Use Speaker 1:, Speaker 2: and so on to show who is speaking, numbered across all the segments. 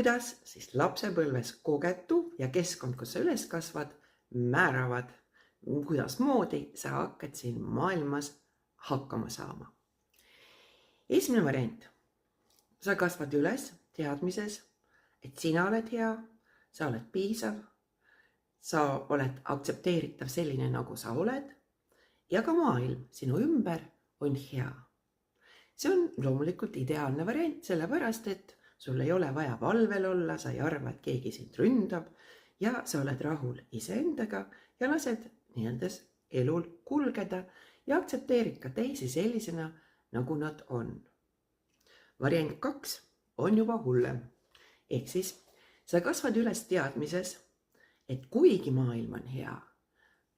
Speaker 1: kuidas siis lapsepõlves kogetu ja keskkond, kus sa üles kasvad, määravad, kuidas moodi sa hakkad siin maailmas hakkama saama. Esimene variant. Sa kasvad üles teadmises, et sina oled hea, sa oled piisav, sa oled aktsepteeritav selline, nagu sa oled ja ka maailm sinu ümber on hea. See on loomulikult ideaalne variant, sellepärast et sul ei ole vaja valvel olla, sa ei arva, et keegi sind ründab ja sa oled rahul iseendaga ja lased nii-öelda elul kulgeda ja aktsepteerid ka teisi sellisena, nagu nad on. Variant 2 on juba hullem. Ehk siis sa kasvad üles teadmises, et kuigi maailm on hea,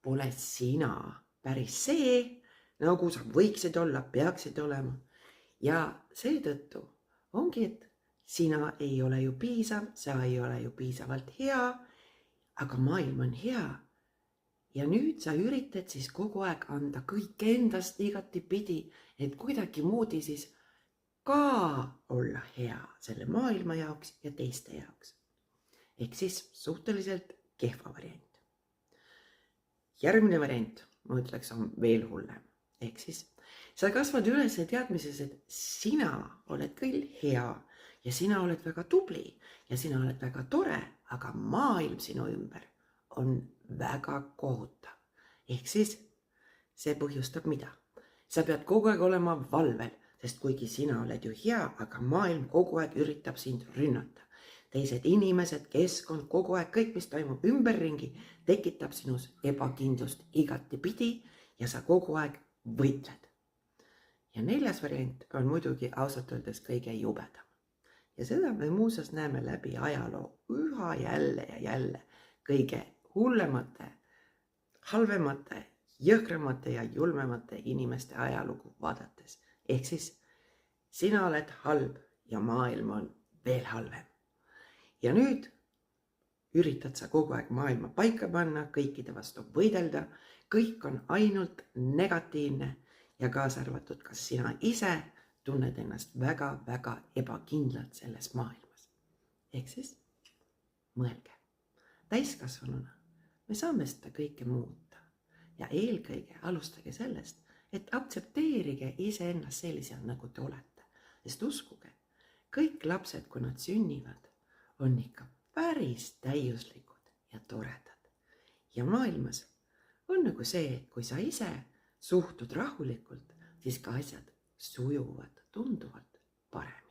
Speaker 1: pole sina päris see, nagu sa võiksid olla, peaksid olema. Ja seetõttu ongi, et sina ei ole ju piisav, sa ei ole ju piisavalt hea, aga maailm on hea. Ja nüüd sa üritad siis kogu aeg anda kõik endast igatipidi, et kuidagi moodi siis ka olla hea selle maailma jaoks ja teiste jaoks. Ehk siis suhteliselt kehva variant. Järgmine variant, ma ütleks, on veel hullem. Ehk siis sa kasvad üles teadmises, et sina oled küll hea ja sina oled väga tubli ja sina oled väga tore, aga maailm sinu ümber on väga kohutav. Ehk siis see põhjustab mida? Sa pead kogu aeg olema valvel, sest kuigi sina oled ju hea, aga maailm kogu aeg üritab sind rünnata. Teised inimesed, keskkond, kogu aeg, kõik, mis toimub ümberringi, tekitab sinus ebakindlust igatipidi ja sa kogu aeg võitled. Ja 4. variant on muidugi ausalt öeldes kõige jubedam. Ja seda me muuseas näeme läbi ajaloo üha jälle ja jälle kõige hullemate, halvemate, jõhkramate ja julmemate inimeste ajalugu vaadates. Ehk siis sina oled halb ja maailm on veel halvem. Ja nüüd üritad sa kogu aeg maailma paika panna, kõikide vastu võidelda, kõik on ainult negatiivne ja kaasa arvatud, kas sina ise tunned ennast väga-väga ebakindlalt selles maailmas. Ehk siis mõelge, täiskasvanuna me saame seda kõike muuta ja eelkõige alustage sellest, et aktsepteerige iseennast sellisena, nagu te olete. Sest uskuge, kõik lapsed, kui nad sünnivad, on ikka päris täiuslikud ja toredad. Ja maailmas on nagu see, et kui sa ise suhtud rahulikult, siis ka asjad sujuvad tunduvalt parem.